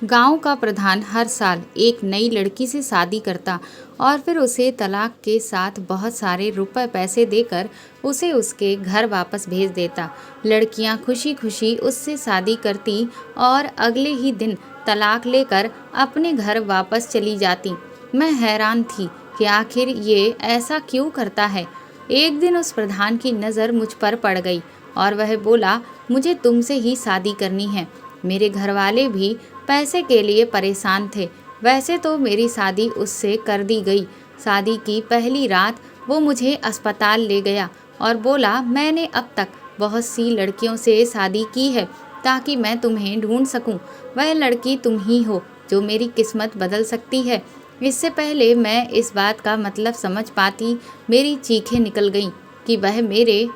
गांव का प्रधान हर साल एक नई लड़की से शादी करता और फिर उसे तलाक के साथ बहुत सारे रुपए पैसे देकर उसे उसके घर वापस भेज देता। लड़कियां खुशी खुशी उससे शादी करती और अगले ही दिन तलाक लेकर अपने घर वापस चली जाती। मैं हैरान थी कि आखिर ये ऐसा क्यों करता है। एक दिन उस प्रधान की नज़र मुझ पर पड़ गई और वह बोला, मुझे तुमसे ही शादी करनी है। मेरे घरवाले भी पैसे के लिए परेशान थे। वैसे तो मेरी शादी उससे कर दी गई। शादी की पहली रात वो मुझे अस्पताल ले गया और बोला, मैंने अब तक बहुत सी लड़कियों से शादी की है ताकि मैं तुम्हें ढूंढ सकूं। वह लड़की तुम ही हो जो मेरी किस्मत बदल सकती है। इससे पहले मैं इस बात का मतलब समझ पाती, मेरी चीखें निकल गईं कि वह मेरे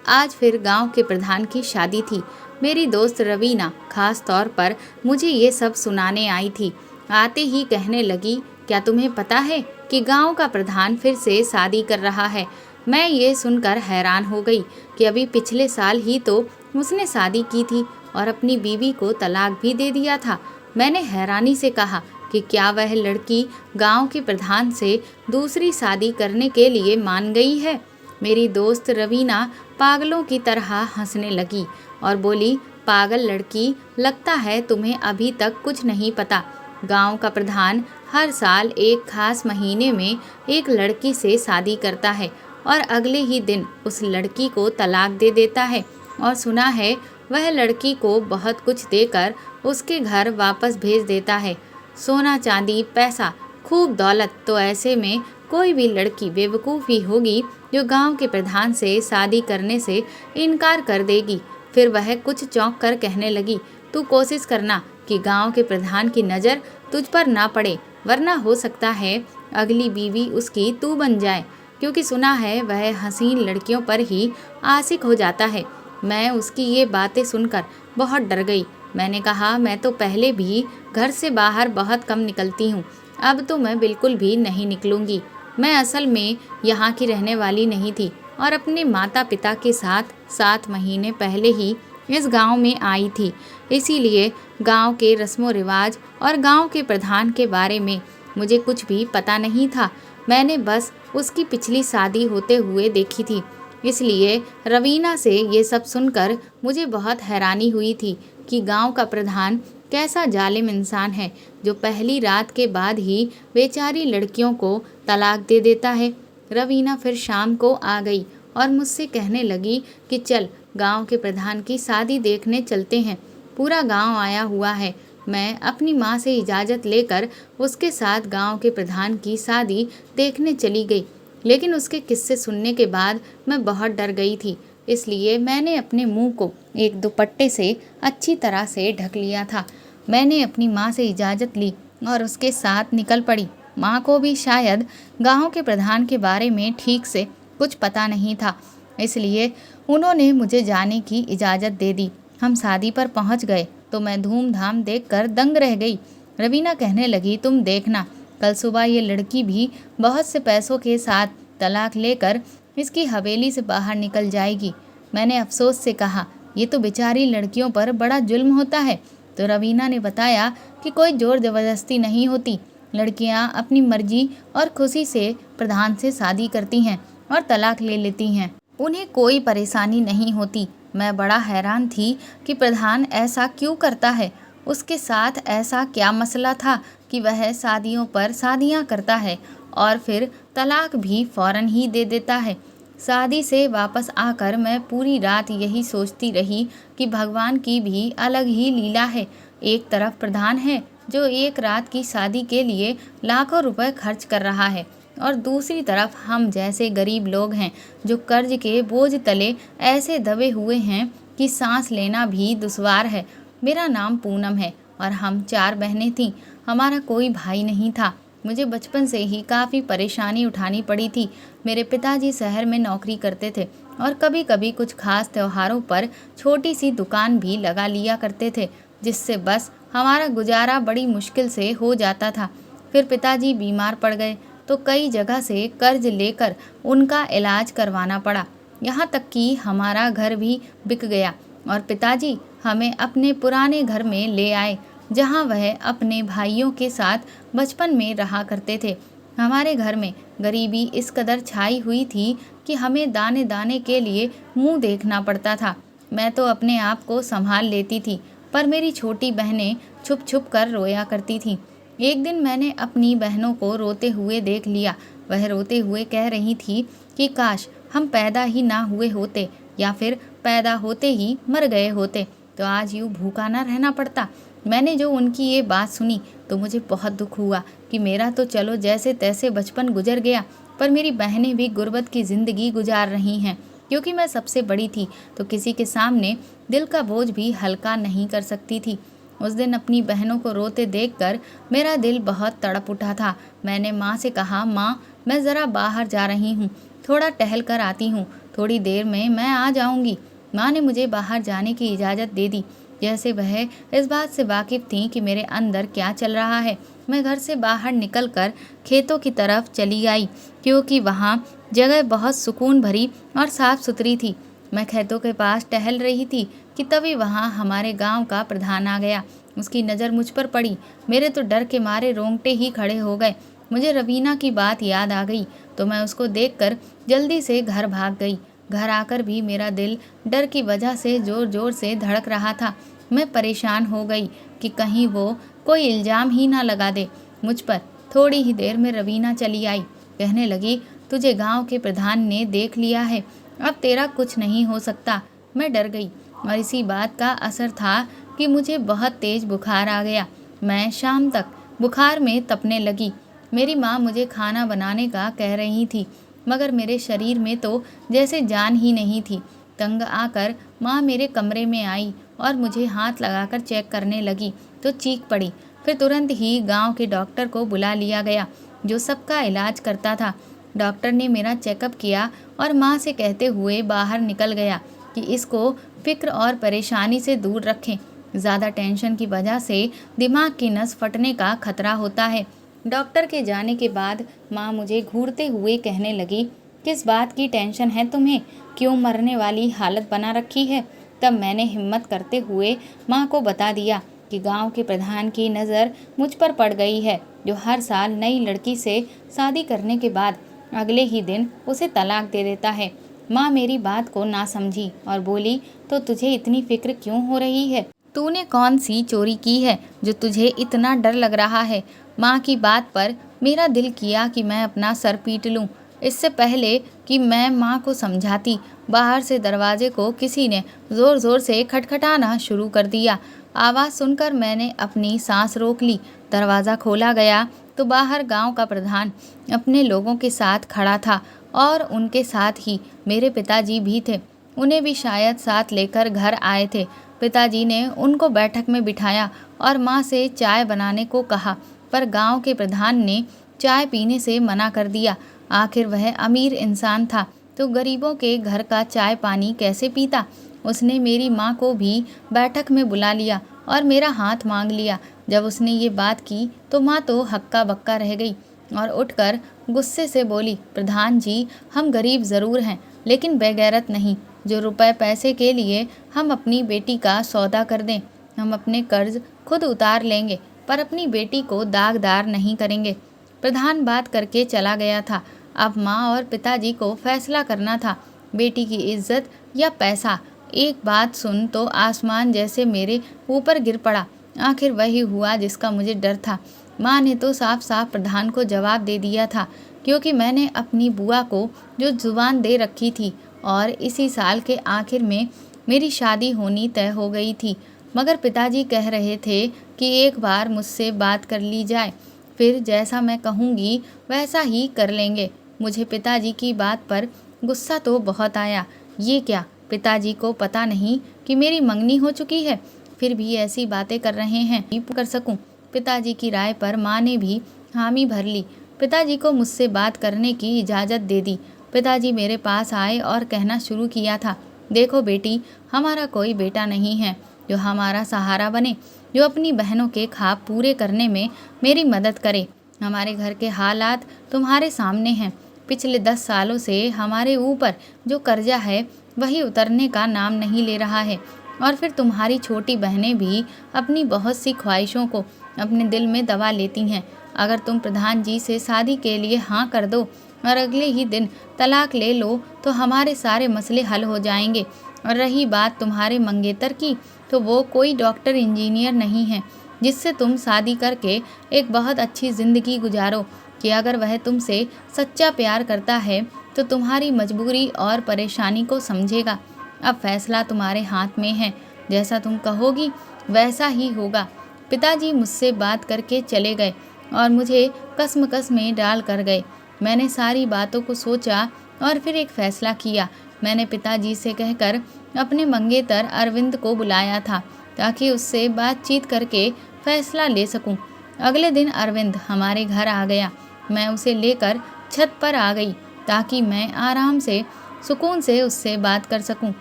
आज फिर गांव के प्रधान की शादी थी। मेरी दोस्त रवीना खास तौर पर मुझे ये सब सुनाने आई थी। आते ही कहने लगी, क्या तुम्हें पता है कि गांव का प्रधान फिर से शादी कर रहा है। मैं ये सुनकर हैरान हो गई कि अभी पिछले साल ही तो उसने शादी की थी और अपनी बीवी को तलाक भी दे दिया था। मैंने हैरानी से कहा कि क्या वह लड़की गांव के प्रधान से दूसरी शादी करने के लिए मान गई है। मेरी दोस्त रवीना पागलों की तरह हंसने लगी और बोली, पागल लड़की, लगता है तुम्हें अभी तक कुछ नहीं पता। गांव का प्रधान हर साल एक खास महीने में एक लड़की से शादी करता है और अगले ही दिन उस लड़की को तलाक दे देता है। और सुना है वह लड़की को बहुत कुछ देकर उसके घर वापस भेज देता है, सोना चांदी पैसा खूब दौलत। तो ऐसे में कोई भी लड़की बेवकूफ़ ही होगी जो गांव के प्रधान से शादी करने से इनकार कर देगी। फिर वह कुछ चौंक कर कहने लगी, तू कोशिश करना कि गांव के प्रधान की नज़र तुझ पर ना पड़े, वरना हो सकता है अगली बीवी उसकी तू बन जाए, क्योंकि सुना है वह हसीन लड़कियों पर ही आशिक हो जाता है। मैं उसकी ये बातें सुनकर बहुत डर गई। मैंने कहा, मैं तो पहले भी घर से बाहर बहुत कम निकलती हूँ, अब तो मैं बिल्कुल भी नहीं निकलूँगी। मैं असल में यहाँ की रहने वाली नहीं थी और अपने माता पिता के साथ 7 महीने पहले ही इस गांव में आई थी। इसीलिए गांव के रस्मों रिवाज और गांव के प्रधान के बारे में मुझे कुछ भी पता नहीं था। मैंने बस उसकी पिछली शादी होते हुए देखी थी। इसलिए रवीना से ये सब सुनकर मुझे बहुत हैरानी हुई थी कि गांव का प्रधान कैसा जालिम इंसान है जो पहली रात के बाद ही बेचारी लड़कियों को तलाक दे देता है। रवीना फिर शाम को आ गई और मुझसे कहने लगी कि चल गांव के प्रधान की शादी देखने चलते हैं। पूरा गांव आया हुआ है। मैं अपनी माँ से इजाज़त लेकर उसके साथ गांव के प्रधान की शादी देखने चली गई, लेकिन उसके किस्से सुनने के बाद मैं बहुत डर गई थी। इसलिए मैंने अपने मुंह को एक दुपट्टे से अच्छी तरह से ढक लिया था। मैंने अपनी माँ से इजाज़त ली और उसके साथ निकल पड़ी। माँ को भी शायद गांव के प्रधान के बारे में ठीक से कुछ पता नहीं था, इसलिए उन्होंने मुझे जाने की इजाज़त दे दी। हम शादी पर पहुंच गए तो मैं धूमधाम देखकर दंग रह गई। रवीना कहने लगी, तुम देखना, कल सुबह ये लड़की भी बहुत से पैसों के साथ तलाक लेकर इसकी हवेली से बाहर निकल जाएगी। मैंने अफसोस से कहा, ये तो बेचारी लड़कियों पर बड़ा जुल्म होता है। तो रवीना ने बताया कि कोई जोर ज़बरदस्ती नहीं होती, लड़कियां अपनी मर्जी और खुशी से प्रधान से शादी करती हैं और तलाक ले लेती हैं, उन्हें कोई परेशानी नहीं होती। मैं बड़ा हैरान थी कि प्रधान ऐसा क्यों करता है। उसके साथ ऐसा क्या मसला था कि वह शादियों पर शादियां करता है और फिर तलाक भी फ़ौरन ही दे देता है। शादी से वापस आकर मैं पूरी रात यही सोचती रही कि भगवान की भी अलग ही लीला है। एक तरफ प्रधान है जो एक रात की शादी के लिए लाखों रुपए खर्च कर रहा है और दूसरी तरफ हम जैसे गरीब लोग हैं जो कर्ज के बोझ तले ऐसे दबे हुए हैं कि सांस लेना भी दुश्वार है। मेरा नाम पूनम है और हम 4 बहनें थीं। हमारा कोई भाई नहीं था। मुझे बचपन से ही काफ़ी परेशानी उठानी पड़ी थी। मेरे पिताजी शहर में नौकरी करते थे और कभी कभी कुछ खास त्योहारों पर छोटी सी दुकान भी लगा लिया करते थे, जिससे बस हमारा गुजारा बड़ी मुश्किल से हो जाता था। फिर पिताजी बीमार पड़ गए तो कई जगह से कर्ज लेकर उनका इलाज करवाना पड़ा। यहाँ तक कि हमारा घर भी बिक गया और पिताजी हमें अपने पुराने घर में ले आए। जहाँ वह अपने भाइयों के साथ बचपन में रहा करते थे। हमारे घर में गरीबी इस कदर छाई हुई थी कि हमें दाने दाने के लिए मुंह देखना पड़ता था। मैं तो अपने आप को संभाल लेती थी, पर मेरी छोटी बहनें छुप छुप कर रोया करती थीं। एक दिन मैंने अपनी बहनों को रोते हुए देख लिया। वह रोते हुए कह रही थी कि काश हम पैदा ही ना हुए होते, या फिर पैदा होते ही मर गए होते तो आज यूँ भूखा ना रहना पड़ता। मैंने जो उनकी ये बात सुनी तो मुझे बहुत दुख हुआ कि मेरा तो चलो जैसे तैसे बचपन गुजर गया, पर मेरी बहनें भी गुर्बत की ज़िंदगी गुजार रही हैं। क्योंकि मैं सबसे बड़ी थी तो किसी के सामने दिल का बोझ भी हल्का नहीं कर सकती थी। उस दिन अपनी बहनों को रोते देखकर मेरा दिल बहुत तड़प उठा था। मैंने माँ से कहा, माँ मैं ज़रा बाहर जा रही हूँ, थोड़ा टहल कर आती हूँ, थोड़ी देर में मैं आ जाऊँगी। माँ ने मुझे बाहर जाने की इजाज़त दे दी, जैसे वह इस बात से वाकिफ़ थी कि मेरे अंदर क्या चल रहा है। मैं घर से बाहर निकलकर खेतों की तरफ चली आई, क्योंकि वहाँ जगह बहुत सुकून भरी और साफ़ सुथरी थी। मैं खेतों के पास टहल रही थी कि तभी वहाँ हमारे गांव का प्रधान आ गया। उसकी नज़र मुझ पर पड़ी। मेरे तो डर के मारे रोंगटे ही खड़े हो गए। मुझे रवीना की बात याद आ गई तो मैं उसको देखकर जल्दी से घर भाग गई। घर आकर भी मेरा दिल डर की वजह से ज़ोर ज़ोर से धड़क रहा था। मैं परेशान हो गई कि कहीं वो कोई इल्ज़ाम ही ना लगा दे मुझ पर। थोड़ी ही देर में रवीना चली आई। कहने लगी, तुझे गांव के प्रधान ने देख लिया है, अब तेरा कुछ नहीं हो सकता। मैं डर गई और इसी बात का असर था कि मुझे बहुत तेज़ बुखार आ गया। मैं शाम तक बुखार में तपने लगी। मेरी माँ मुझे खाना बनाने का कह रही थी, मगर मेरे शरीर में तो जैसे जान ही नहीं थी। तंग आकर माँ मेरे कमरे में आई और मुझे हाथ लगाकर चेक करने लगी तो चीख पड़ी। फिर तुरंत ही गांव के डॉक्टर को बुला लिया गया, जो सबका इलाज करता था। डॉक्टर ने मेरा चेकअप किया और माँ से कहते हुए बाहर निकल गया कि इसको फिक्र और परेशानी से दूर रखें। ज़्यादा टेंशन की वजह से दिमाग की नस फटने का खतरा होता है। डॉक्टर के जाने के बाद माँ मुझे घूरते हुए कहने लगी, किस बात की टेंशन है तुम्हें, क्यों मरने वाली हालत बना रखी है। तब मैंने हिम्मत करते हुए माँ को बता दिया कि गांव के प्रधान की नज़र मुझ पर पड़ गई है, जो हर साल नई लड़की से शादी करने के बाद अगले ही दिन उसे तलाक दे देता है। माँ मेरी बात को ना समझी और बोली, तो तुझे इतनी फिक्र क्यों हो रही है, तूने कौन सी चोरी की है जो तुझे इतना डर लग रहा है। माँ की बात पर मेरा दिल किया कि मैं अपना सर पीट लूँ। इससे पहले कि मैं माँ को समझाती, बाहर से दरवाजे को किसी ने ज़ोर ज़ोर से खटखटाना शुरू कर दिया। आवाज़ सुनकर मैंने अपनी सांस रोक ली। दरवाज़ा खोला गया तो बाहर गांव का प्रधान अपने लोगों के साथ खड़ा था और उनके साथ ही मेरे पिताजी भी थे। उन्हें भी शायद साथ लेकर घर आए थे। पिताजी ने उनको बैठक में बिठाया और माँ से चाय बनाने को कहा, पर गांव के प्रधान ने चाय पीने से मना कर दिया। आखिर वह अमीर इंसान था तो गरीबों के घर का चाय पानी कैसे पीता। उसने मेरी माँ को भी बैठक में बुला लिया और मेरा हाथ मांग लिया। जब उसने ये बात की तो माँ तो हक्का बक्का रह गई और उठकर गुस्से से बोली, प्रधान जी, हम गरीब ज़रूर हैं लेकिन बेगैरत नहीं, जो रुपए पैसे के लिए हम अपनी बेटी का सौदा कर दें। हम अपने कर्ज खुद उतार लेंगे पर अपनी बेटी को दागदार नहीं करेंगे। प्रधान बात करके चला गया था। अब माँ और पिताजी को फैसला करना था, बेटी की इज्जत या पैसा। एक बात सुन तो आसमान जैसे मेरे ऊपर गिर पड़ा। आखिर वही हुआ जिसका मुझे डर था। माँ ने तो साफ साफ प्रधान को जवाब दे दिया था, क्योंकि मैंने अपनी बुआ को जो जुबान दे रखी थी और इसी साल के आखिर में मेरी शादी होनी तय हो गई थी। मगर पिताजी कह रहे थे कि एक बार मुझसे बात कर ली जाए, फिर जैसा मैं कहूँगी वैसा ही कर लेंगे। मुझे पिताजी की बात पर गुस्सा तो बहुत आया। ये क्या, पिताजी को पता नहीं कि मेरी मंगनी हो चुकी है, फिर भी ऐसी बातें कर रहे हैं कर सकूं। पिताजी की राय पर माँ ने भी हामी भर ली। पिताजी को मुझसे बात करने की इजाज़त दे दी। पिताजी मेरे पास आए और कहना शुरू किया था, देखो बेटी, हमारा कोई बेटा नहीं है जो हमारा सहारा बने, जो अपनी बहनों के ख्वाब पूरे करने में मेरी मदद करे। हमारे घर के हालात तुम्हारे सामने हैं। पिछले 10 सालों से हमारे ऊपर जो कर्जा है वही उतरने का नाम नहीं ले रहा है। और फिर तुम्हारी छोटी बहनें भी अपनी बहुत सी ख्वाहिशों को अपने दिल में दबा लेती हैं। अगर तुम प्रधान जी से शादी के लिए हाँ कर दो और अगले ही दिन तलाक ले लो तो हमारे सारे मसले हल हो जाएंगे। और रही बात तुम्हारे मंगेतर की, तो वो कोई डॉक्टर इंजीनियर नहीं है जिससे तुम शादी करके एक बहुत अच्छी ज़िंदगी गुजारो, कि अगर वह तुमसे सच्चा प्यार करता है तो तुम्हारी मजबूरी और परेशानी को समझेगा। अब फैसला तुम्हारे हाथ में है, जैसा तुम कहोगी वैसा ही होगा। पिताजी मुझसे बात करके चले गए और मुझे कसमकस में डाल कर गए। मैंने सारी बातों को सोचा और फिर एक फैसला किया। मैंने पिताजी से कहकर अपने मंगेतर अरविंद को बुलाया था ताकि उससे बातचीत करके फैसला ले सकूं। अगले दिन अरविंद हमारे घर आ गया। मैं उसे लेकर छत पर आ गई ताकि मैं आराम से सुकून से उससे बात कर सकूं।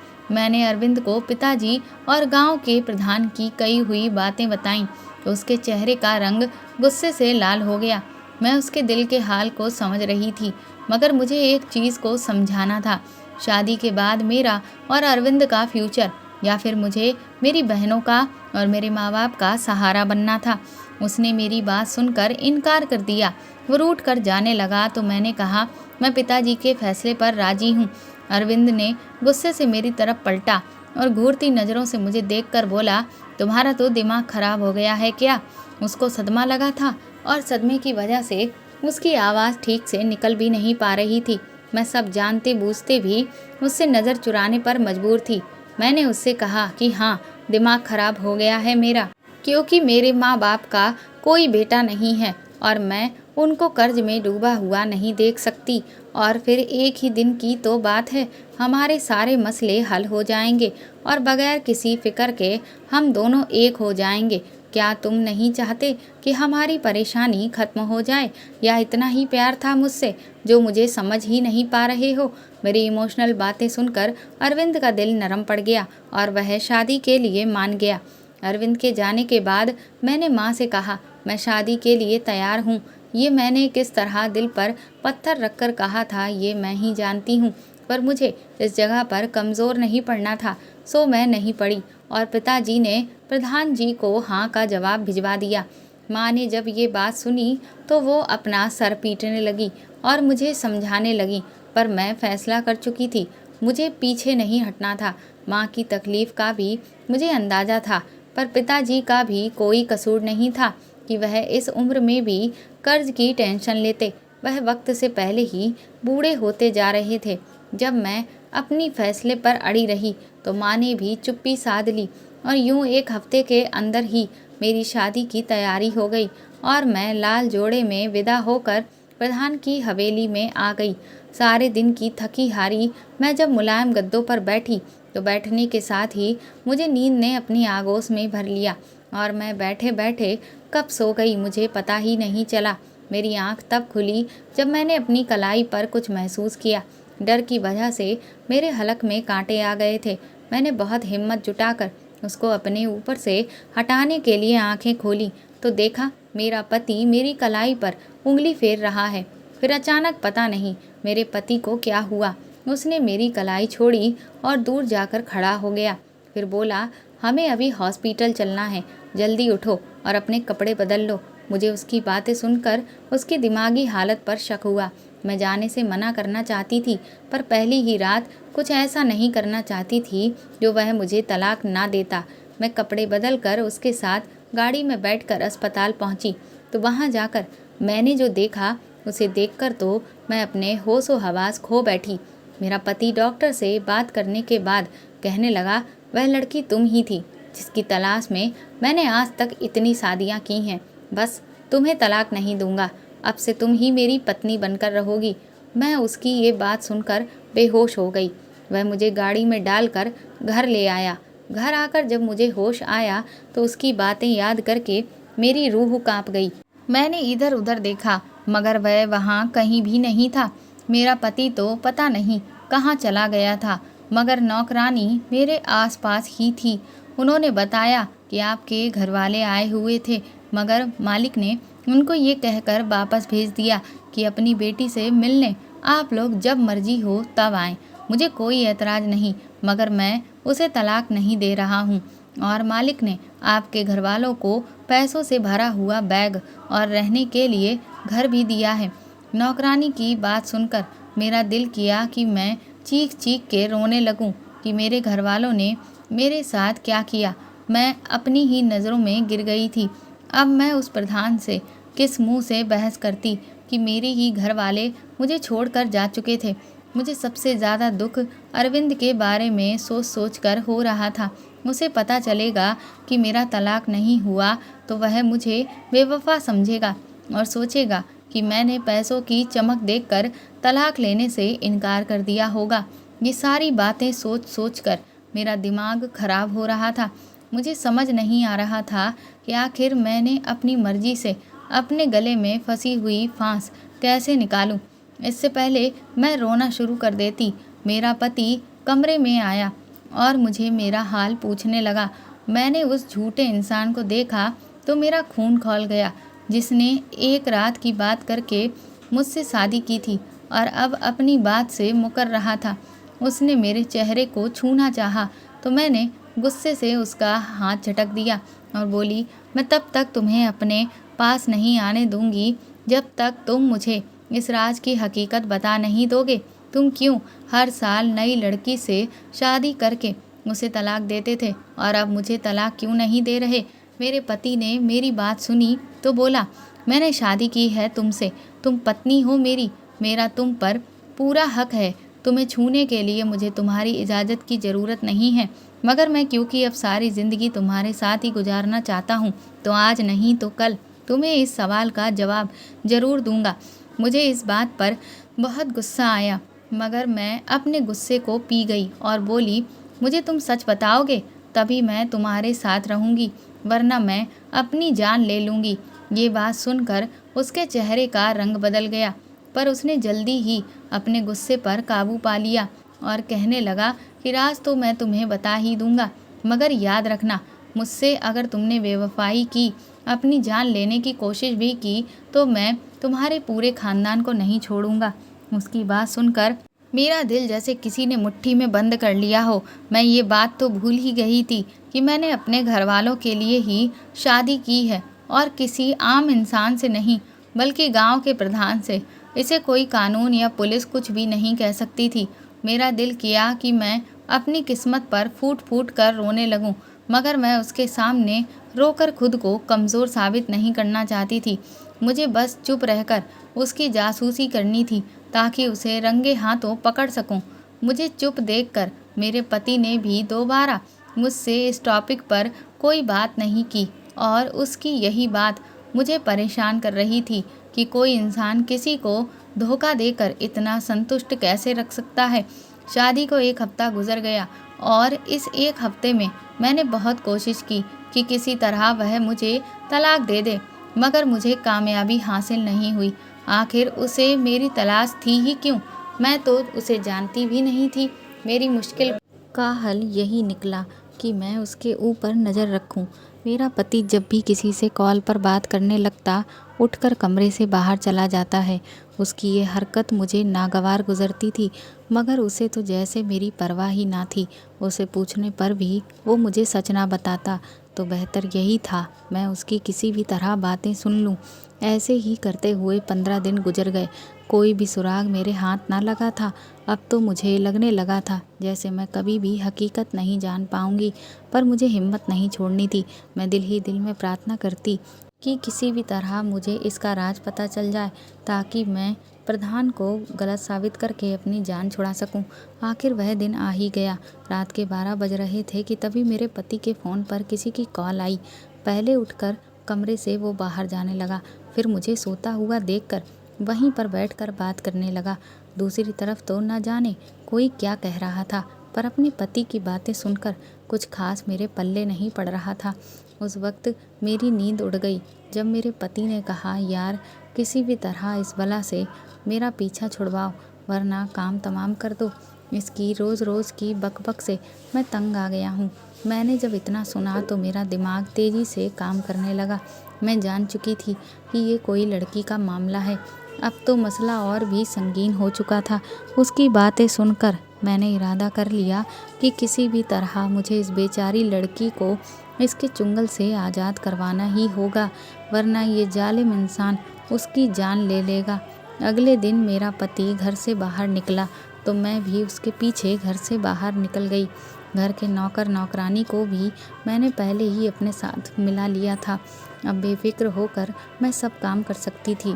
मैंने अरविंद को पिताजी और गांव के प्रधान की कही हुई बातें बताईं तो उसके चेहरे का रंग गुस्से से लाल हो गया। मैं उसके दिल के हाल को समझ रही थी, मगर मुझे एक चीज़ को समझाना था। शादी के बाद मेरा और अरविंद का फ्यूचर, या फिर मुझे मेरी बहनों का और मेरे माँ बाप का सहारा बनना था। उसने मेरी बात सुनकर इनकार कर दिया। वो रूठ कर जाने लगा तो मैंने कहा, मैं पिताजी के फैसले पर राजी हूँ। अरविंद ने गुस्से से मेरी तरफ पलटा और घूरती नज़रों से मुझे देखकर बोला, तुम्हारा तो दिमाग खराब हो गया है क्या? उसको सदमा लगा था और सदमे की वजह से उसकी आवाज़ ठीक से निकल भी नहीं पा रही थी। मैं सब जानते बूझते भी उससे नज़र चुराने पर मजबूर थी। मैंने उससे कहा कि हाँ, दिमाग खराब हो गया है मेरा, क्योंकि मेरे माँ बाप का कोई बेटा नहीं है और मैं उनको कर्ज में डूबा हुआ नहीं देख सकती। और फिर एक ही दिन की तो बात है, हमारे सारे मसले हल हो जाएंगे और बगैर किसी फिक्र के हम दोनों एक हो जाएंगे। क्या तुम नहीं चाहते कि हमारी परेशानी खत्म हो जाए, या इतना ही प्यार था मुझसे जो मुझे समझ ही नहीं पा रहे हो? मेरी इमोशनल बातें सुनकर अरविंद का दिल नरम पड़ गया और वह शादी के लिए मान गया। अरविंद के जाने के बाद मैंने माँ से कहा, मैं शादी के लिए तैयार हूँ। ये मैंने किस तरह दिल पर पत्थर रखकर कहा था ये मैं ही जानती हूँ, पर मुझे इस जगह पर कमज़ोर नहीं पड़ना था, सो मैं नहीं पड़ी और पिताजी ने प्रधान जी को हाँ का जवाब भिजवा दिया। माँ ने जब ये बात सुनी तो वो अपना सर पीटने लगी और मुझे समझाने लगी, पर मैं फैसला कर चुकी थी, मुझे पीछे नहीं हटना था। माँ की तकलीफ़ का भी मुझे अंदाज़ा था, पर पिताजी का भी कोई कसूर नहीं था कि वह इस उम्र में भी कर्ज की टेंशन लेते। वह वक्त से पहले ही बूढ़े होते जा रहे थे। जब मैं अपनी फैसले पर अड़ी रही तो माँ ने भी चुप्पी साध ली और यूं एक हफ्ते के अंदर ही मेरी शादी की तैयारी हो गई और मैं लाल जोड़े में विदा होकर प्रधान की हवेली में आ गई। सारे दिन की थकी हारी मैं जब मुलायम गद्दों पर बैठी तो बैठने के साथ ही मुझे नींद ने अपनी आगोश में भर लिया और मैं बैठे बैठे कब सो गई मुझे पता ही नहीं चला। मेरी आंख तब खुली जब मैंने अपनी कलाई पर कुछ महसूस किया। डर की वजह से मेरे हलक में कांटे आ गए थे। मैंने बहुत हिम्मत जुटाकर उसको अपने ऊपर से हटाने के लिए आंखें खोली तो देखा मेरा पति मेरी कलाई पर उंगली फेर रहा है। फिर अचानक पता नहीं मेरे पति को क्या हुआ, उसने मेरी कलाई छोड़ी और दूर जाकर खड़ा हो गया। फिर बोला, हमें अभी हॉस्पिटल चलना है, जल्दी उठो और अपने कपड़े बदल लो। मुझे उसकी बातें सुनकर उसकी दिमागी हालत पर शक हुआ। मैं जाने से मना करना चाहती थी, पर पहली ही रात कुछ ऐसा नहीं करना चाहती थी जो वह मुझे तलाक ना देता। मैं कपड़े बदल कर उसके साथ गाड़ी में बैठकर अस्पताल पहुंची तो वहां जाकर मैंने जो देखा उसे देखकर तो मैं अपने होशो हवास खो बैठी। मेरा पति डॉक्टर से बात करने के बाद कहने लगा, वह लड़की तुम ही थी जिसकी तलाश में मैंने आज तक इतनी शादियां की हैं। बस तुम्हें तलाक नहीं दूंगा, अब से तुम ही मेरी पत्नी बनकर रहोगी। मैं उसकी ये बात सुनकर बेहोश हो गई। वह मुझे गाड़ी में डालकर घर ले आया। घर आकर जब मुझे होश आया तो उसकी बातें याद करके मेरी रूह कांप गई। मैंने इधर उधर देखा मगर वह वहाँ कहीं भी नहीं था। मेरा पति तो पता नहीं कहाँ चला गया था, मगर नौकरानी मेरे आसपास ही थी। उन्होंने बताया कि आपके घर वाले आए हुए थे, मगर मालिक ने उनको ये कहकर वापस भेज दिया कि अपनी बेटी से मिलने आप लोग जब मर्जी हो तब आएं। मुझे कोई एतराज़ नहीं, मगर मैं उसे तलाक नहीं दे रहा हूँ और मालिक ने आपके घर वालों को पैसों से भरा हुआ बैग और रहने के लिए घर भी दिया है। नौकरानी की बात सुनकर मेरा दिल किया कि मैं चीख चीख के रोने लगूं कि मेरे घर वालों ने मेरे साथ क्या किया। मैं अपनी ही नज़रों में गिर गई थी। अब मैं उस प्रधान से किस मुंह से बहस करती कि मेरे ही घर वाले मुझे छोड़कर जा चुके थे। मुझे सबसे ज़्यादा दुख अरविंद के बारे में सोच सोच कर हो रहा था। उसे पता चलेगा कि मेरा तलाक नहीं हुआ तो वह मुझे बेवफा समझेगा और सोचेगा कि मैंने पैसों की चमक देखकर तलाक लेने से इनकार कर दिया होगा। ये सारी बातें सोच सोच कर मेरा दिमाग खराब हो रहा था। मुझे समझ नहीं आ रहा था कि आखिर मैंने अपनी मर्जी से अपने गले में फंसी हुई फांस कैसे निकालूं। इससे पहले मैं रोना शुरू कर देती, मेरा पति कमरे में आया और मुझे मेरा हाल पूछने लगा। मैंने उस झूठे इंसान को देखा तो मेरा खून खौल गया, जिसने एक रात की बात करके मुझसे शादी की थी और अब अपनी बात से मुकर रहा था। उसने मेरे चेहरे को छूना चाहा तो मैंने गुस्से से उसका हाथ झटक दिया और बोली, मैं तब तक तुम्हें अपने पास नहीं आने दूंगी जब तक तुम मुझे इस राज की हकीकत बता नहीं दोगे। तुम क्यों हर साल नई लड़की से शादी करके उसे तलाक देते थे और अब मुझे तलाक क्यों नहीं दे रहे। मेरे पति ने मेरी बात सुनी तो बोला, मैंने शादी की है तुमसे, तुम पत्नी हो मेरी, मेरा तुम पर पूरा हक है। तुम्हें छूने के लिए मुझे तुम्हारी इजाज़त की ज़रूरत नहीं है, मगर मैं क्योंकि अब सारी ज़िंदगी तुम्हारे साथ ही गुजारना चाहता हूँ तो आज नहीं तो कल तुम्हें इस सवाल का जवाब ज़रूर दूंगा। मुझे इस बात पर बहुत गुस्सा आया, मगर मैं अपने गुस्से को पी गई और बोली, मुझे तुम सच बताओगे तभी मैं तुम्हारे साथ रहूँगी, वरना मैं अपनी जान ले लूँगी। ये बात सुनकर उसके चेहरे का रंग बदल गया, पर उसने जल्दी ही अपने गुस्से पर काबू पा लिया और कहने लगा कि राज तो मैं तुम्हें बता ही दूंगा, मगर याद रखना, मुझसे अगर तुमने बेवफाई की, अपनी जान लेने की कोशिश भी की तो मैं तुम्हारे पूरे खानदान को नहीं छोड़ूंगा। उसकी बात सुनकर मेरा दिल जैसे किसी ने मुट्ठी में बंद कर लिया हो। मैं ये बात तो भूल ही गई थी कि मैंने अपने घर वालों के लिए ही शादी की है और किसी आम इंसान से नहीं, बल्कि गांव के प्रधान से। इसे कोई कानून या पुलिस कुछ भी नहीं कह सकती थी। मेरा दिल किया कि मैं अपनी किस्मत पर फूट फूट कर रोने लगूं, मगर मैं उसके सामने रोकर खुद को कमज़ोर साबित नहीं करना चाहती थी। मुझे बस चुप रहकर उसकी जासूसी करनी थी ताकि उसे रंगे हाथों पकड़ सकूं। मुझे चुप देखकर मेरे पति ने भी दोबारा मुझसे इस टॉपिक पर कोई बात नहीं की और उसकी यही बात मुझे परेशान कर रही थी कि कोई इंसान किसी को धोखा देकर इतना संतुष्ट कैसे रख सकता है। शादी को 1 हफ्ता गुजर गया और इस 1 हफ्ते में मैंने बहुत कोशिश की कि किसी तरह वह मुझे तलाक दे दे, मगर मुझे कामयाबी हासिल नहीं हुई। आखिर उसे मेरी तलाश थी ही क्यों? मैं तो उसे जानती भी नहीं थी। मेरी मुश्किल का हल यही निकला कि मैं उसके ऊपर नज़र रखूं। मेरा पति जब भी किसी से कॉल पर बात करने लगता, उठकर कमरे से बाहर चला जाता है। उसकी ये हरकत मुझे नागवार गुजरती थी, मगर उसे तो जैसे मेरी परवाह ही ना थी। उसे पूछने पर भी वो मुझे सच ना बताता तो बेहतर यही था मैं उसकी किसी भी तरह बातें सुन लूं। ऐसे ही करते हुए 15 दिन गुजर गए। कोई भी सुराग मेरे हाथ ना लगा था। अब तो मुझे लगने लगा था जैसे मैं कभी भी हकीकत नहीं जान पाऊंगी, पर मुझे हिम्मत नहीं छोड़नी थी। मैं दिल ही दिल में प्रार्थना करती कि किसी भी तरह मुझे इसका राज पता चल जाए ताकि मैं प्रधान को गलत साबित करके अपनी जान छुड़ा सकूं। आखिर वह दिन आ ही गया। रात के 12 बज रहे थे कि तभी मेरे पति के फ़ोन पर किसी की कॉल आई। पहले उठकर कमरे से वो बाहर जाने लगा, फिर मुझे सोता हुआ देखकर वहीं पर बैठकर बात करने लगा। दूसरी तरफ तो न जाने कोई क्या कह रहा था, पर अपने पति की बातें सुनकर कुछ खास मेरे पल्ले नहीं पड़ रहा था। उस वक्त मेरी नींद उड़ गई जब मेरे पति ने कहा, यार किसी भी तरह इस बला से मेरा पीछा छुड़वाओ, वरना काम तमाम कर दो। इसकी रोज़ रोज़ की बकबक से मैं तंग आ गया हूँ। मैंने जब इतना सुना तो मेरा दिमाग तेज़ी से काम करने लगा। मैं जान चुकी थी कि ये कोई लड़की का मामला है। अब तो मसला और भी संगीन हो चुका था। उसकी बातें सुनकर मैंने इरादा कर लिया कि किसी भी तरह मुझे इस बेचारी लड़की को इसके चुंगल से आज़ाद करवाना ही होगा, वरना ये जालिम इंसान उसकी जान ले लेगा। अगले दिन मेरा पति घर से बाहर निकला तो मैं भी उसके पीछे घर से बाहर निकल गई। घर के नौकर नौकरानी को भी मैंने पहले ही अपने साथ मिला लिया था। अब बेफिक्र होकर मैं सब काम कर सकती थी।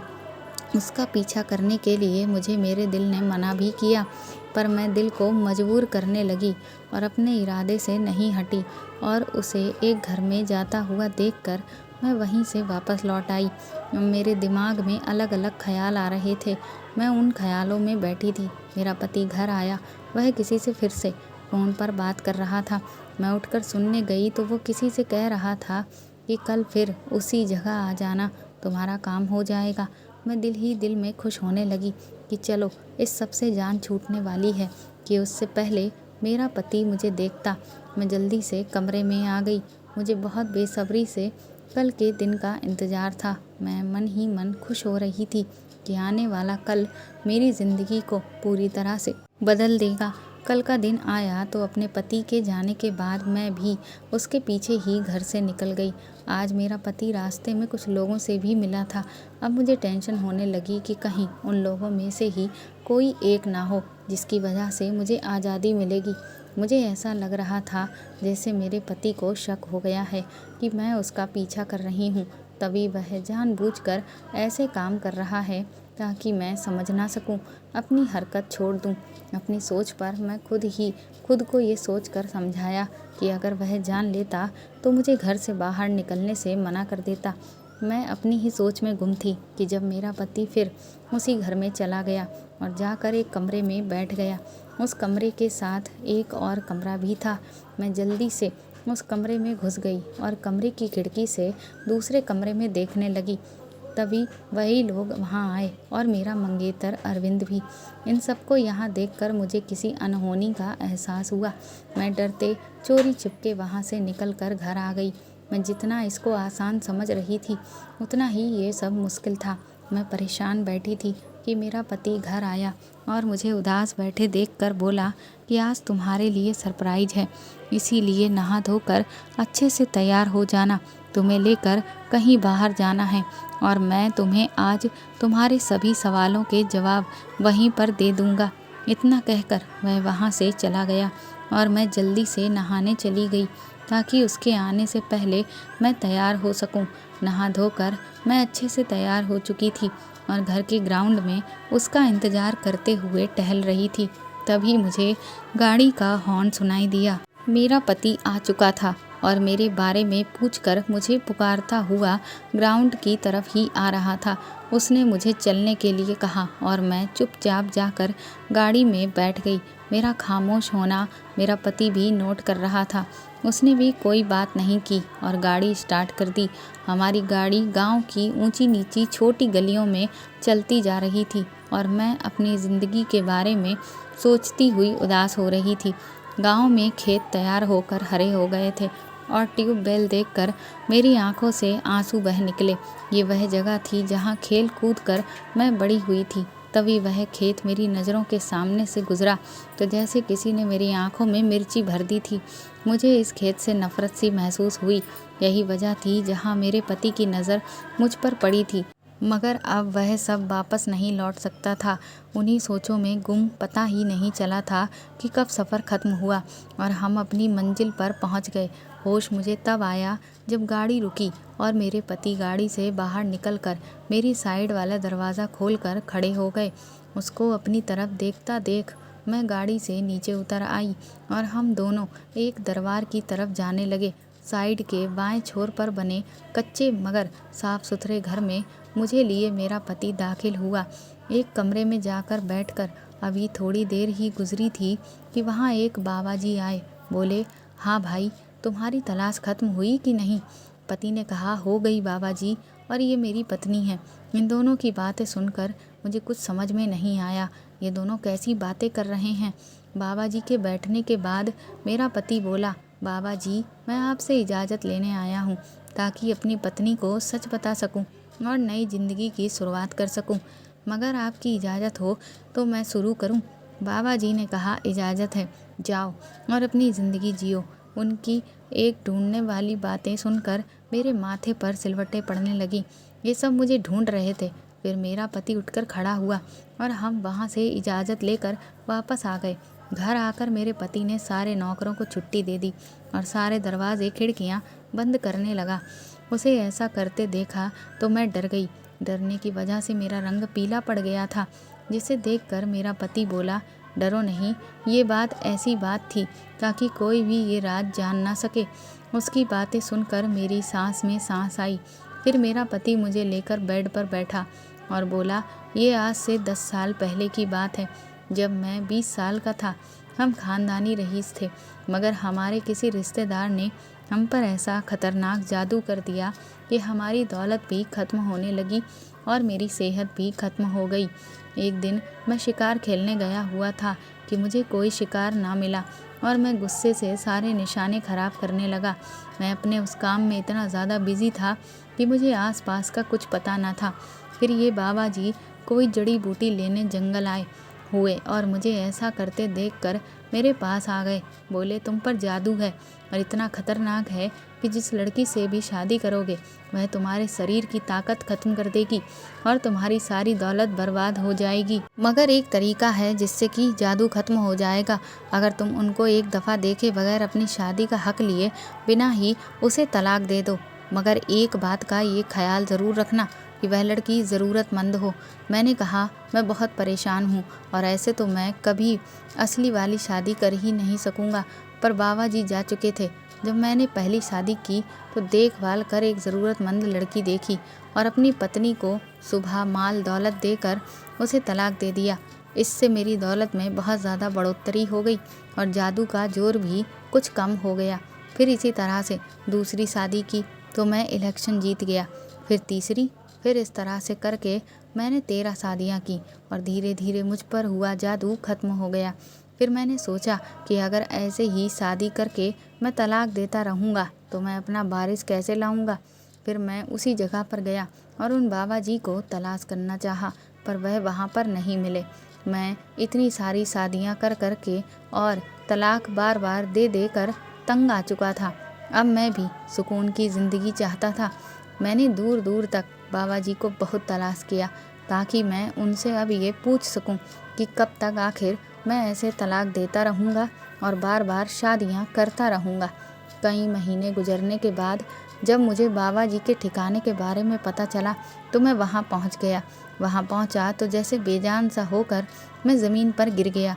उसका पीछा करने के लिए मुझे मेरे दिल ने मना भी किया, पर मैं दिल को मजबूर करने लगी और अपने इरादे से नहीं हटी और उसे एक घर में जाता हुआ देखकर मैं वहीं से वापस लौट आई। मेरे दिमाग में अलग अलग ख्याल आ रहे थे। मैं उन ख्यालों में बैठी थी। मेरा पति घर आया। वह किसी से फिर से फ़ोन पर बात कर रहा था। मैं उठकर सुनने गई तो वो किसी से कह रहा था कि कल फिर उसी जगह आ जाना, तुम्हारा काम हो जाएगा। मैं दिल ही दिल में खुश होने लगी कि चलो इस सब से जान छूटने वाली है कि उससे पहले मेरा पति मुझे देखता। मैं जल्दी से कमरे में आ गई। मुझे बहुत बेसब्री से कल के दिन का इंतज़ार था। मैं मन ही मन खुश हो रही थी कि आने वाला कल मेरी ज़िंदगी को पूरी तरह से बदल देगा। कल का दिन आया तो अपने पति के जाने के बाद मैं भी उसके पीछे ही घर से निकल गई। आज मेरा पति रास्ते में कुछ लोगों से भी मिला था। अब मुझे टेंशन होने लगी कि कहीं उन लोगों में से ही कोई एक ना हो जिसकी वजह से मुझे आज़ादी मिलेगी। मुझे ऐसा लग रहा था जैसे मेरे पति को शक हो गया है कि मैं उसका पीछा कर रही हूँ, तभी वह जानबूझकर ऐसे काम कर रहा है ताकि मैं समझ ना सकूं, अपनी हरकत छोड़ दूं। अपनी सोच पर मैं खुद को ये सोचकर समझाया कि अगर वह जान लेता तो मुझे घर से बाहर निकलने से मना कर देता। मैं अपनी ही सोच में गुम थी कि जब मेरा पति फिर उसी घर में चला गया और जाकर एक कमरे में बैठ गया। उस कमरे के साथ एक और कमरा भी था। मैं जल्दी से उस कमरे में घुस गई और कमरे की खिड़की से दूसरे कमरे में देखने लगी। तभी वही लोग वहाँ आए और मेरा मंगेतर अरविंद भी। इन सबको यहाँ देखकर मुझे किसी अनहोनी का एहसास हुआ। मैं डरते चोरी छिपके वहाँ से निकलकर घर आ गई। मैं जितना इसको आसान समझ रही थी उतना ही ये सब मुश्किल था। मैं परेशान बैठी थी कि मेरा पति घर आया और मुझे उदास बैठे देखकर बोला कि आज तुम्हारे लिए सरप्राइज है, इसीलिए नहा धोकर अच्छे से तैयार हो जाना, तुम्हें लेकर कहीं बाहर जाना है और मैं तुम्हें आज तुम्हारे सभी सवालों के जवाब वहीं पर दे दूँगा। इतना कहकर वह वहाँ से चला गया और मैं जल्दी से नहाने चली गई ताकि उसके आने से पहले मैं तैयार हो सकूं। नहा धोकर मैं अच्छे से तैयार हो चुकी थी और घर के ग्राउंड में उसका इंतज़ार करते हुए टहल रही थी। तभी मुझे गाड़ी का हॉर्न सुनाई दिया। मेरा पति आ चुका था और मेरे बारे में पूछकर मुझे पुकारता हुआ ग्राउंड की तरफ ही आ रहा था। उसने मुझे चलने के लिए कहा और मैं चुपचाप जाकर गाड़ी में बैठ गई। मेरा खामोश होना मेरा पति भी नोट कर रहा था। उसने भी कोई बात नहीं की और गाड़ी स्टार्ट कर दी। हमारी गाड़ी गांव की ऊंची नीची छोटी गलियों में चलती जा रही थी और मैं अपनी ज़िंदगी के बारे में सोचती हुई उदास हो रही थी। गांव में खेत तैयार होकर हरे हो गए थे और ट्यूबवेल देखकर मेरी आंखों से आंसू बह निकले। ये वह जगह थी जहां खेल कूद कर मैं बड़ी हुई थी। तभी वह खेत मेरी नज़रों के सामने से गुजरा तो जैसे किसी ने मेरी आंखों में मिर्ची भर दी थी। मुझे इस खेत से नफ़रत सी महसूस हुई। यही वजह थी जहां मेरे पति की नज़र मुझ पर पड़ी थी, मगर अब वह सब वापस नहीं लौट सकता था। उन्हीं सोचों में गुम पता ही नहीं चला था कि कब सफ़र ख़त्म हुआ और हम अपनी मंजिल पर पहुंच गए। होश मुझे तब आया जब गाड़ी रुकी और मेरे पति गाड़ी से बाहर निकलकर मेरी साइड वाला दरवाज़ा खोलकर खड़े हो गए। उसको अपनी तरफ देखता देख मैं गाड़ी से नीचे उतर आई और हम दोनों एक दरबार की तरफ जाने लगे। साइड के बाएं छोर पर बने कच्चे मगर साफ सुथरे घर में मुझे लिए मेरा पति दाखिल हुआ। एक कमरे में जाकर बैठकर अभी थोड़ी देर ही गुजरी थी कि वहाँ एक बाबा जी आए। बोले, हाँ भाई, तुम्हारी तलाश खत्म हुई कि नहीं? पति ने कहा, हो गई बाबा जी, और ये मेरी पत्नी है। इन दोनों की बातें सुनकर मुझे कुछ समझ में नहीं आया। ये दोनों कैसी बातें कर रहे हैं? बाबा जी के बैठने के बाद मेरा पति बोला, बाबा जी, मैं आपसे इजाज़त लेने आया हूँ ताकि अपनी पत्नी को सच बता सकूँ और नई ज़िंदगी की शुरुआत कर सकूं। मगर आपकी इजाज़त हो तो मैं शुरू करूं। बाबा जी ने कहा, इजाज़त है, जाओ और अपनी ज़िंदगी जियो। उनकी एक ढूंढने वाली बातें सुनकर मेरे माथे पर सिलवटें पड़ने लगी। ये सब मुझे ढूंढ रहे थे। फिर मेरा पति उठकर खड़ा हुआ और हम वहाँ से इजाज़त लेकर वापस आ गए। घर आकर मेरे पति ने सारे नौकरों को छुट्टी दे दी और सारे दरवाजे खिड़कियाँ बंद करने लगा। उसे ऐसा करते देखा तो मैं डर गई। डरने की वजह से मेरा रंग पीला पड़ गया था, जिसे देखकर मेरा पति बोला, डरो नहीं, ये बात ऐसी बात थी ताकि कोई भी ये राज जान ना सके। उसकी बातें सुनकर मेरी सांस में सांस आई। फिर मेरा पति मुझे लेकर बेड पर बैठा और बोला, ये आज से 10 साल पहले की बात है, जब मैं 20 साल का था। हम खानदानी रईस थे, मगर हमारे किसी रिश्तेदार ने हम पर ऐसा खतरनाक जादू कर दिया कि हमारी दौलत भी खत्म होने लगी और मेरी सेहत भी खत्म हो गई। एक दिन मैं शिकार खेलने गया हुआ था कि मुझे कोई शिकार ना मिला और मैं गुस्से से सारे निशाने खराब करने लगा। मैं अपने उस काम में इतना ज़्यादा बिजी था कि मुझे आसपास का कुछ पता ना था। फिर ये बाबा जी कोई जड़ी बूटी लेने जंगल आए हुए और मुझे ऐसा करते देखकर मेरे पास आ गए। बोले, तुम पर जादू है और इतना खतरनाक है कि जिस लड़की से भी शादी करोगे वह तुम्हारे शरीर की ताकत खत्म कर देगी और तुम्हारी सारी दौलत बर्बाद हो जाएगी। मगर एक तरीका है जिससे कि जादू खत्म हो जाएगा। अगर तुम उनको एक दफ़ा देखे बगैर अपनी शादी का हक लिए बिना ही उसे तलाक दे दो। मगर एक बात का ये ख्याल ज़रूर रखना कि वह लड़की ज़रूरतमंद हो। मैंने कहा, मैं बहुत परेशान हूँ और ऐसे तो मैं कभी असली वाली शादी कर ही नहीं सकूँगा। पर बाबा जी जा चुके थे। जब मैंने पहली शादी की तो देखभाल कर एक ज़रूरतमंद लड़की देखी और अपनी पत्नी को सुबह माल दौलत देकर उसे तलाक दे दिया। इससे मेरी दौलत में बहुत ज़्यादा बढ़ोतरी हो गई और जादू का जोर भी कुछ कम हो गया। फिर इसी तरह से दूसरी शादी की तो मैं इलेक्शन जीत गया। फिर तीसरी, फिर इस तरह से करके मैंने 13 शादियाँ की और धीरे धीरे मुझ पर हुआ जादू खत्म हो गया। फिर मैंने सोचा कि अगर ऐसे ही शादी करके मैं तलाक देता रहूँगा तो मैं अपना वारिस कैसे लाऊँगा। फिर मैं उसी जगह पर गया और उन बाबा जी को तलाश करना चाहा, पर वह वहाँ पर नहीं मिले। मैं इतनी सारी शादियाँ कर कर के और तलाक बार बार दे दे कर तंग आ चुका था। अब मैं भी सुकून की ज़िंदगी चाहता था। मैंने दूर दूर तक बाबा जी को बहुत तलाश किया ताकि मैं उनसे अब ये पूछ सकूं कि कब तक आखिर मैं ऐसे तलाक देता रहूँगा और बार बार शादियाँ करता रहूँगा। कई महीने गुजरने के बाद जब मुझे बाबा जी के ठिकाने के बारे में पता चला तो मैं वहाँ पहुँच गया। वहाँ पहुँचा तो जैसे बेजान सा होकर मैं ज़मीन पर गिर गया।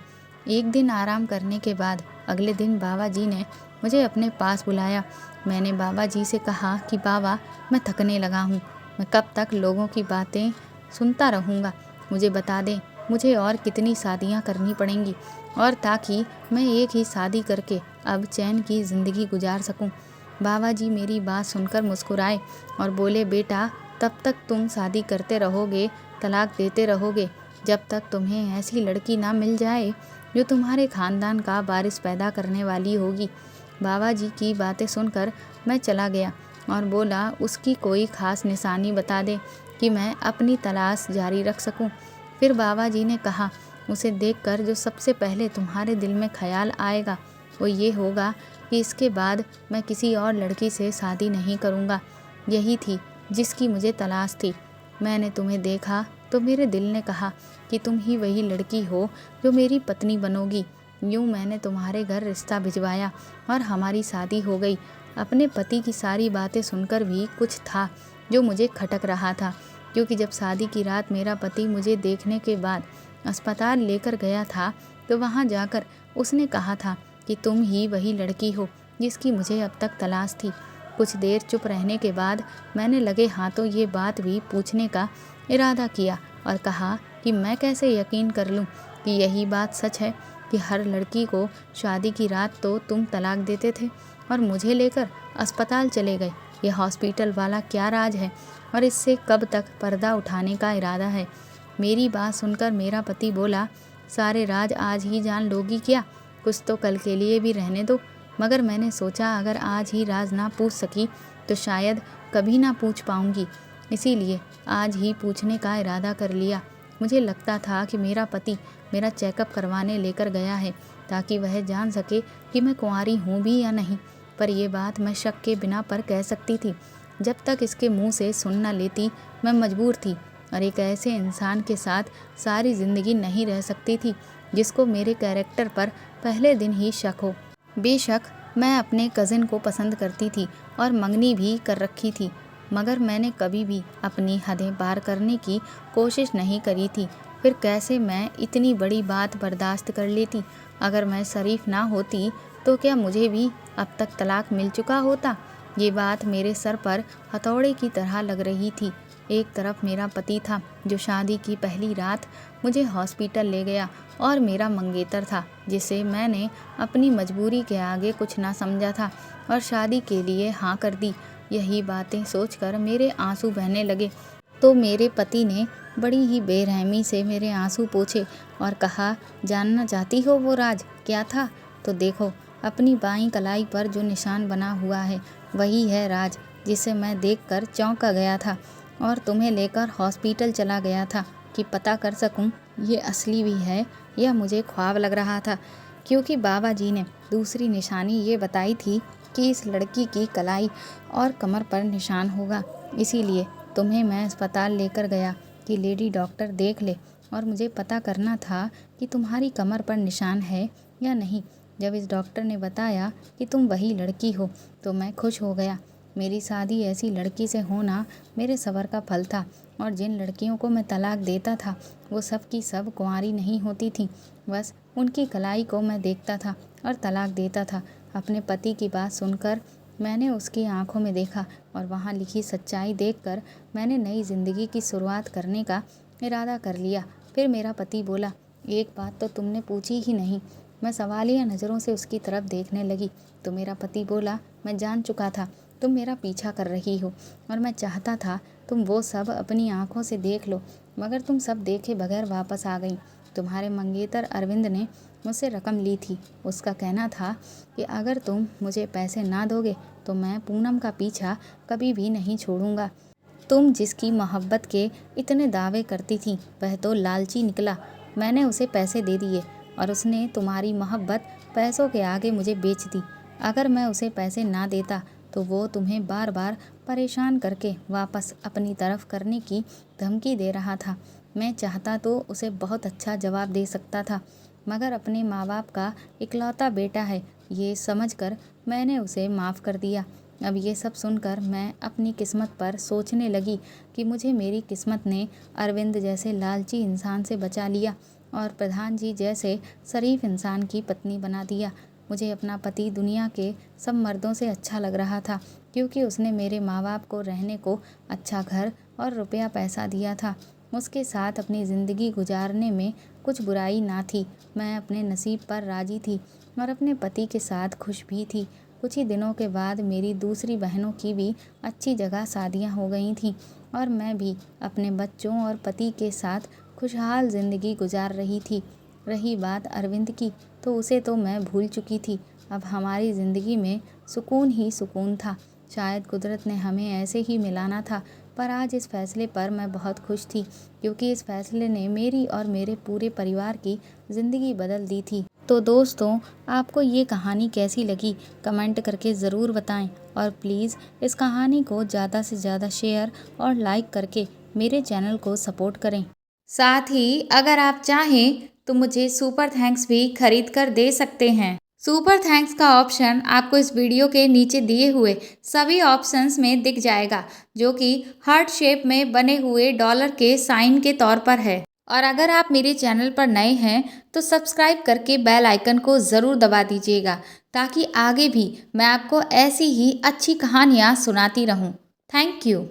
एक दिन आराम करने के बाद अगले दिन बाबा जी ने मुझे अपने पास बुलाया। मैंने बाबा जी से कहा कि बाबा, मैं थकने लगा हूँ, मैं कब तक लोगों की बातें सुनता रहूँगा। मुझे बता दें, मुझे और कितनी शादियाँ करनी पड़ेंगी और ताकि मैं एक ही शादी करके अब चैन की ज़िंदगी गुजार सकूँ। बाबा जी मेरी बात सुनकर मुस्कुराए और बोले, बेटा, तब तक तुम शादी करते रहोगे, तलाक देते रहोगे, जब तक तुम्हें ऐसी लड़की ना मिल जाए जो तुम्हारे ख़ानदान का वारिस पैदा करने वाली होगी। बाबा जी की बातें सुनकर मैं चला गया और बोला, उसकी कोई ख़ास निशानी बता दे कि मैं अपनी तलाश जारी रख सकूं। फिर बाबा जी ने कहा, उसे देखकर जो सबसे पहले तुम्हारे दिल में ख्याल आएगा वो ये होगा कि इसके बाद मैं किसी और लड़की से शादी नहीं करूँगा। यही थी जिसकी मुझे तलाश थी। मैंने तुम्हें देखा तो मेरे दिल ने कहा कि तुम ही वही लड़की हो जो मेरी पत्नी बनोगी। यूँ मैंने तुम्हारे घर रिश्ता भिजवाया और हमारी शादी हो गई। अपने पति की सारी बातें सुनकर भी कुछ था जो मुझे खटक रहा था, क्योंकि जब शादी की रात मेरा पति मुझे देखने के बाद अस्पताल लेकर गया था तो वहाँ जाकर उसने कहा था कि तुम ही वही लड़की हो जिसकी मुझे अब तक तलाश थी। कुछ देर चुप रहने के बाद मैंने लगे हाथों ये बात भी पूछने का इरादा किया और कहा कि मैं कैसे यकीन कर लूँ कि यही बात सच है कि हर लड़की को शादी की रात तो तुम तलाक देते थे और मुझे लेकर अस्पताल चले गए। यह हॉस्पिटल वाला क्या राज है और इससे कब तक पर्दा उठाने का इरादा है। मेरी बात सुनकर मेरा पति बोला, सारे राज आज ही जान लोगी क्या? कुछ तो कल के लिए भी रहने दो। मगर मैंने सोचा अगर आज ही राज ना पूछ सकी तो शायद कभी ना पूछ पाऊंगी, इसीलिए आज ही पूछने का इरादा कर लिया। मुझे लगता था कि मेरा पति मेरा चेकअप करवाने लेकर गया है ताकि वह जान सके कि मैं कुंवारी हूँ भी या नहीं, पर यह बात मैं शक के बिना पर कह सकती थी। जब तक इसके मुंह से सुन न लेती मैं मजबूर थी, और एक ऐसे इंसान के साथ सारी ज़िंदगी नहीं रह सकती थी जिसको मेरे कैरेक्टर पर पहले दिन ही शक हो। बेशक मैं अपने कज़िन को पसंद करती थी और मंगनी भी कर रखी थी, मगर मैंने कभी भी अपनी हदें पार करने की कोशिश नहीं करी थी। फिर कैसे मैं इतनी बड़ी बात बर्दाश्त कर लेती? अगर मैं शरीफ ना होती तो क्या मुझे भी अब तक तलाक मिल चुका होता? ये बात मेरे सर पर हथौड़े की तरह लग रही थी। एक तरफ मेरा पति था जो शादी की पहली रात मुझे हॉस्पिटल ले गया, और मेरा मंगेतर था जिसे मैंने अपनी मजबूरी के आगे कुछ ना समझा था और शादी के लिए हाँ कर दी। यही बातें सोचकर मेरे आंसू बहने लगे तो मेरे पति ने बड़ी ही बेरहमी से मेरे आंसू पोंछे और कहा, जानना चाहती हो वो राज क्या था? तो देखो, अपनी बाईं कलाई पर जो निशान बना हुआ है वही है राज, जिसे मैं देखकर चौंका गया था और तुम्हें लेकर हॉस्पिटल चला गया था कि पता कर सकूं ये असली भी है या मुझे ख्वाब लग रहा था, क्योंकि बाबा जी ने दूसरी निशानी ये बताई थी कि इस लड़की की कलाई और कमर पर निशान होगा। इसीलिए तुम्हें मैं अस्पताल लेकर गया कि लेडी डॉक्टर देख ले, और मुझे पता करना था कि तुम्हारी कमर पर निशान है या नहीं। जब इस डॉक्टर ने बताया कि तुम वही लड़की हो तो मैं खुश हो गया। मेरी शादी ऐसी लड़की से होना मेरे सब्र का फल था, और जिन लड़कियों को मैं तलाक देता था वो सब की सब कुंवारी नहीं होती थीं। बस उनकी कलाई को मैं देखता था और तलाक देता था। अपने पति की बात सुनकर मैंने उसकी आंखों में देखा, और वहाँ लिखी सच्चाई देखकर मैंने नई ज़िंदगी की शुरुआत करने का इरादा कर लिया। फिर मेरा पति बोला, एक बात तो तुमने पूछी ही नहीं। मैं सवालिया नज़रों से उसकी तरफ देखने लगी तो मेरा पति बोला, मैं जान चुका था तुम मेरा पीछा कर रही हो, और मैं चाहता था तुम वो सब अपनी आंखों से देख लो, मगर तुम सब देखे बगैर वापस आ गई। तुम्हारे मंगेतर अरविंद ने मुझसे रकम ली थी। उसका कहना था कि अगर तुम मुझे पैसे ना दोगे तो मैं पूनम का पीछा कभी भी नहीं छोड़ूंगा। तुम जिसकी मोहब्बत के इतने दावे करती थी वह तो लालची निकला। मैंने उसे पैसे दे दिए और उसने तुम्हारी मोहब्बत पैसों के आगे मुझे बेच दी। अगर मैं उसे पैसे ना देता तो वो तुम्हें बार बार परेशान करके वापस अपनी तरफ करने की धमकी दे रहा था। मैं चाहता तो उसे बहुत अच्छा जवाब दे सकता था, मगर अपने माँ बाप का इकलौता बेटा है ये समझकर मैंने उसे माफ़ कर दिया। अब ये सब सुनकर मैं अपनी किस्मत पर सोचने लगी कि मुझे मेरी किस्मत ने अरविंद जैसे लालची इंसान से बचा लिया और प्रधान जी जैसे शरीफ इंसान की पत्नी बना दिया। मुझे अपना पति दुनिया के सब मर्दों से अच्छा लग रहा था, क्योंकि उसने मेरे माँ बाप को रहने को अच्छा घर और रुपया पैसा दिया था। उसके साथ अपनी ज़िंदगी गुजारने में कुछ बुराई ना थी। मैं अपने नसीब पर राज़ी थी और अपने पति के साथ खुश भी थी। कुछ ही दिनों के बाद मेरी दूसरी बहनों की भी अच्छी जगह शादियां हो गई थीं, और मैं भी अपने बच्चों और पति के साथ खुशहाल ज़िंदगी गुजार रही थी। रही बात अरविंद की, तो उसे तो मैं भूल चुकी थी। अब हमारी ज़िंदगी में सुकून ही सुकून था। शायद कुदरत ने हमें ऐसे ही मिलाना था, पर आज इस फैसले पर मैं बहुत खुश थी, क्योंकि इस फैसले ने मेरी और मेरे पूरे परिवार की ज़िंदगी बदल दी थी। तो दोस्तों, आपको ये कहानी कैसी लगी कमेंट करके ज़रूर बताएं, और प्लीज़ इस कहानी को ज़्यादा से ज़्यादा शेयर और लाइक करके मेरे चैनल को सपोर्ट करें। साथ ही अगर आप चाहें तो मुझे सुपर थैंक्स भी खरीद कर दे सकते हैं। सुपर थैंक्स का ऑप्शन आपको इस वीडियो के नीचे दिए हुए सभी ऑप्शंस में दिख जाएगा, जो कि हार्ट शेप में बने हुए डॉलर के साइन के तौर पर है। और अगर आप मेरे चैनल पर नए हैं तो सब्सक्राइब करके बेल आइकन को ज़रूर दबा दीजिएगा, ताकि आगे भी मैं आपको ऐसी ही अच्छी कहानियाँ सुनाती रहूँ। Thank you.